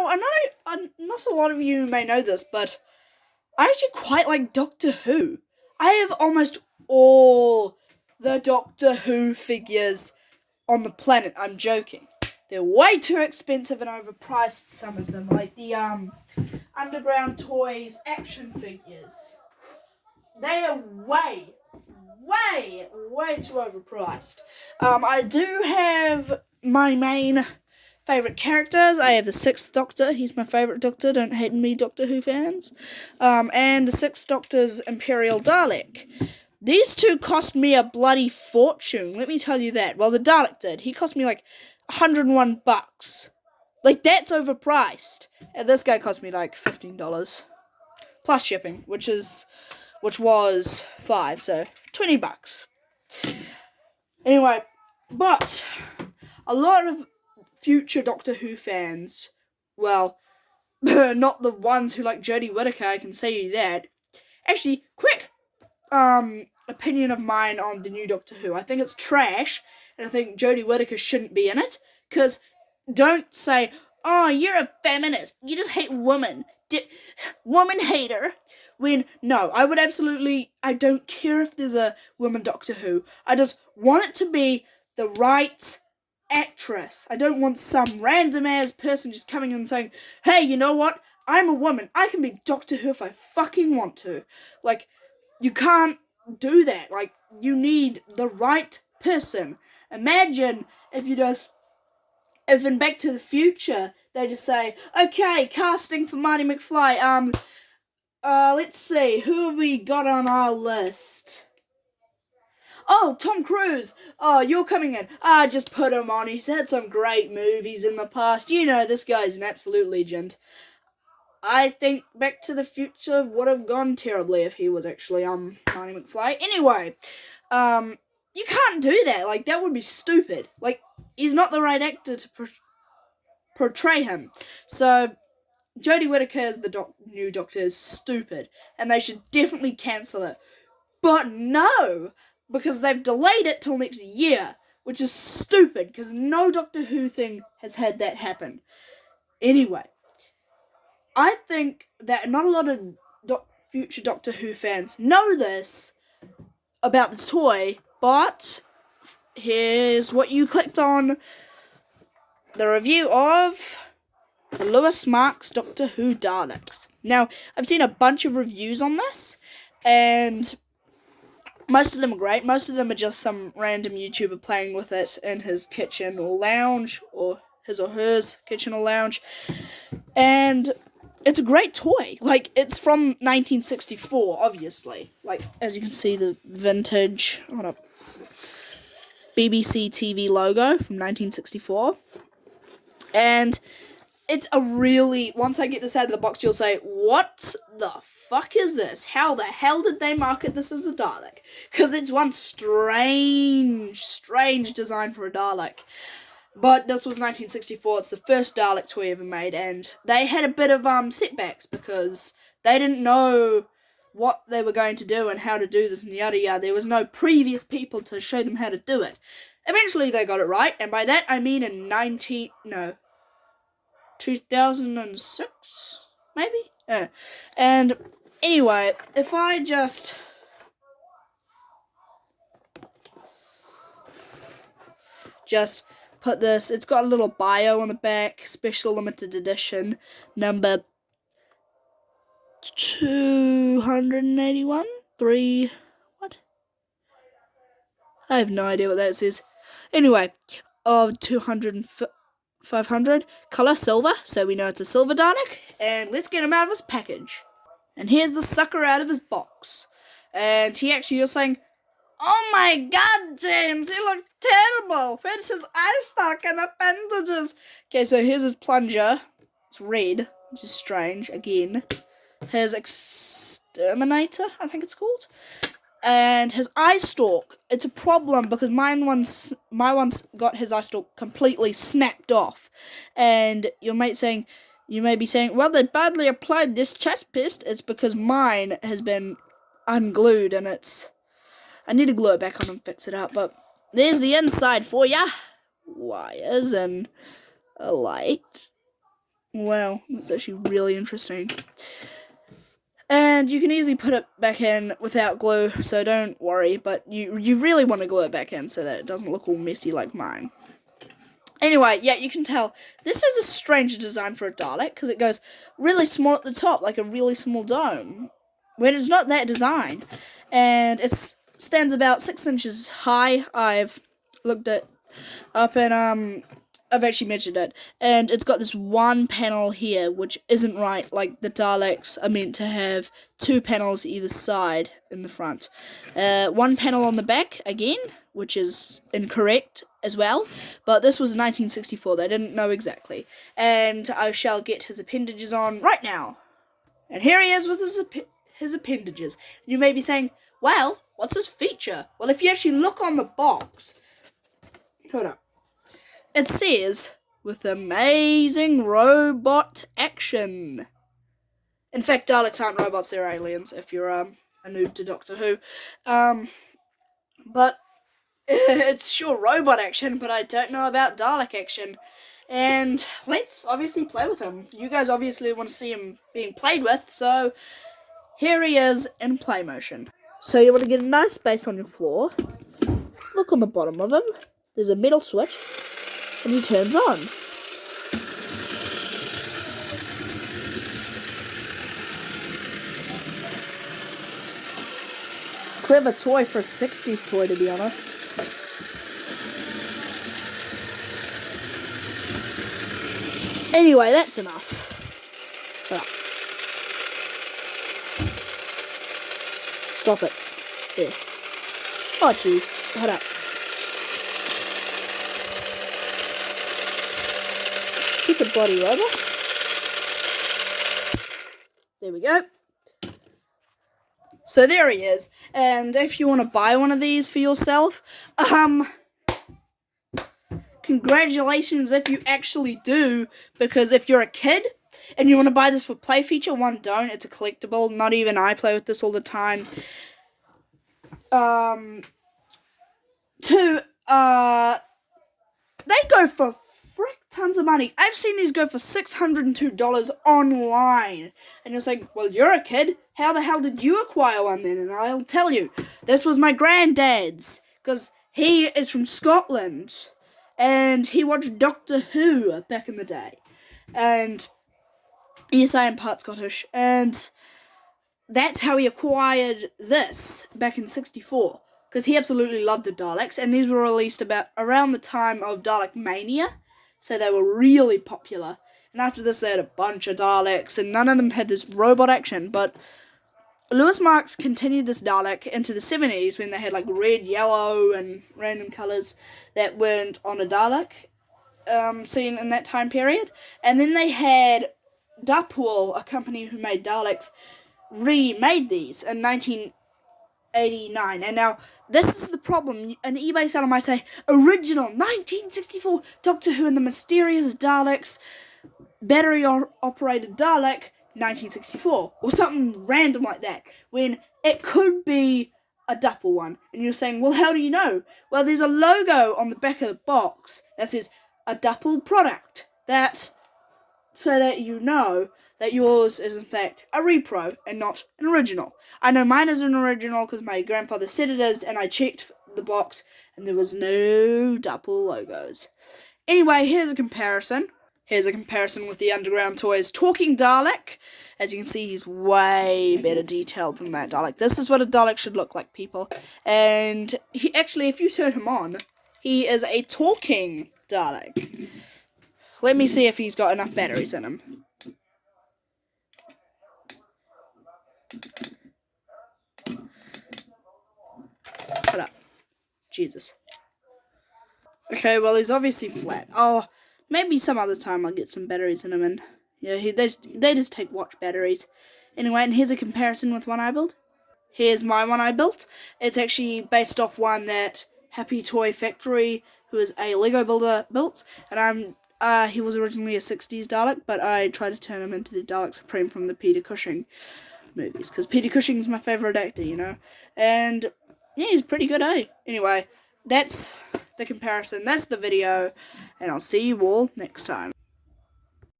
Now, not a lot of you may know this, but I actually quite like Doctor Who. I have almost all the Doctor Who figures on the planet. I'm joking. They're way too expensive and overpriced, some of them, like the Underground Toys action figures. They are way too overpriced. I do have my main favourite characters. I have the Sixth Doctor. He's my favourite Doctor. Don't hate me, Doctor Who fans. And the Sixth Doctor's Imperial Dalek. These two cost me a bloody fortune, let me tell you that. Well, the Dalek did. He cost me like $101. Like, that's overpriced. And this guy cost me like $15. Plus shipping, which was $5, so $20. Anyway, but a lot of future Doctor Who fans, well, not the ones who like Jodie Whittaker, I can say you that. Actually, quick opinion of mine on the new Doctor Who. I think it's trash, and I think Jodie Whittaker shouldn't be in it, because don't say, oh, you're a feminist, you just hate women, woman hater, when, no, I don't care if there's a woman Doctor Who, I just want it to be the right actress. I don't want some random ass person just coming in and saying, hey, you know what, I'm a woman, I can be Doctor Who if I fucking want to. Like, you can't do that. Like, you need the right person. Imagine if in Back to the Future, they just say, okay, casting for Marty McFly, let's see, who have we got on our list? Oh, Tom Cruise. Oh, you're coming in. Just put him on. He's had some great movies in the past. You know, this guy's an absolute legend. I think Back to the Future would have gone terribly if he was actually, Marty McFly. Anyway, you can't do that. Like, that would be stupid. Like, he's not the right actor to portray him. So, Jodie Whittaker as the new Doctor is stupid, and they should definitely cancel it. But no, because they've delayed it till next year, which is stupid, because no Doctor Who thing has had that happen. Anyway, I think that not a lot of future Doctor Who fans know this about the toy, but here's what you clicked on: the review of the Louis Marx Doctor Who Daleks. Now, I've seen a bunch of reviews on this, and most of them are great. Most of them are just some random YouTuber playing with it in his kitchen or lounge, or his or hers kitchen or lounge, and it's a great toy. Like, it's from 1964, obviously. Like, as you can see, the vintage, BBC TV logo from 1964. And it's a really, once I get this out of the box, you'll say, what the fuck is this? How the hell did they market this as a Dalek? Because it's one strange design for a Dalek. But this was 1964, it's the first Dalek toy ever made, and they had a bit of setbacks because they didn't know what they were going to do and how to do this and yada yada. There was no previous people to show them how to do it. Eventually they got it right, and by that I mean in 2006, maybe? And anyway, if I just put this, it's got a little bio on the back, special limited edition, number 281, I have no idea what that says. Anyway, of 200 and 500, color silver, so we know it's a silver Dalek, and let's get him out of his package. And here's the sucker out of his box, and he actually was saying, oh my god, James, he looks terrible. Where's his eye stalk and the bandages? Okay, so here's his plunger. It's red, which is strange, again. His exterminator, I think it's called. And his eye stalk, it's a problem because my one's got his eye stalk completely snapped off. And you may be saying, well, they badly applied this chest piece. It's because mine has been unglued, and I need to glue it back on and fix it up, but there's the inside for ya. Wires and a light. Wow, that's actually really interesting. And you can easily put it back in without glue, so don't worry, but you really want to glue it back in so that it doesn't look all messy like mine. Anyway, yeah, you can tell this is a strange design for a Dalek because it goes really small at the top, like a really small dome, when it's not that design. And it stands about 6 inches high. I've looked it up and I've actually measured it, and it's got this one panel here which isn't right. Like the Daleks are meant to have 2 panels either side in the front, 1 panel on the back again, which is incorrect as well. But this was 1964; they didn't know exactly, and I shall get his appendages on right now. And here he is with his appendages. And you may be saying, "Well, what's his feature?" Well, if you actually look on the box, hold up. It says, with amazing robot action. In fact, Daleks aren't robots, they're aliens, if you're a noob to Doctor Who. But it's sure robot action, but I don't know about Dalek action. And let's obviously play with him. You guys obviously want to see him being played with, so here he is in play motion. So you want to get a nice space on your floor. Look on the bottom of him. There's a metal switch. And he turns on. Clever toy for a 60s toy, to be honest. Anyway, that's enough. Stop it. There. Oh, jeez. Hold up. Stupid body robot. There we go. So there he is. And if you want to buy one of these for yourself, congratulations if you actually do, because if you're a kid and you want to buy this for play feature, one, don't. It's a collectible. Not even I play with this all the time. Two, they go for frick tons of money. I've seen these go for $602 online. And you're saying, well, you're a kid. How the hell did you acquire one then? And I'll tell you, this was my granddad's, because he is from Scotland, and he watched Doctor Who back in the day. And yes, I am part Scottish, and that's how he acquired this back in '64, because he absolutely loved the Daleks, and these were released about around the time of Dalek Mania, so they were really popular. And after this, they had a bunch of Daleks, and none of them had this robot action, but Louis Marx continued this Dalek into the 70s when they had like red, yellow, and random colours that weren't on a Dalek seen in that time period. And then they had Darpool, a company who made Daleks, remade these in 1989. And now, this is the problem. An eBay seller might say, original 1964 Doctor Who and the Mysterious Daleks, battery-operated Dalek, 1964, or something random like that, when it could be a Darpool one. And you're saying, well, how do you know? Well, there's a logo on the back of the box that says a Darpool product, so that you know that yours is in fact a repro and not an original. I know mine is an original because my grandfather said it is, and I checked the box and there was no Darpool logos. Anyway, here's a comparison. Here's a comparison with the Underground Toys Talking Dalek. As you can see, he's way better detailed than that Dalek. This is what a Dalek should look like, people. And he actually, if you turn him on, he is a talking Dalek. Let me see if he's got enough batteries in him. Shut up. Jesus. Okay, well, he's obviously flat. Oh, maybe some other time I'll get some batteries in him, and yeah, they just take watch batteries. Anyway, and here's a comparison with one I built. Here's my one I built. It's actually based off one that Happy Toy Factory, who is a Lego builder, built, and he was originally a 60s Dalek, but I tried to turn him into the Dalek Supreme from the Peter Cushing movies, because Peter Cushing's my favourite actor, you know, and yeah, he's pretty good, eh? Anyway, that's the comparison, that's the video, and I'll see you all next time.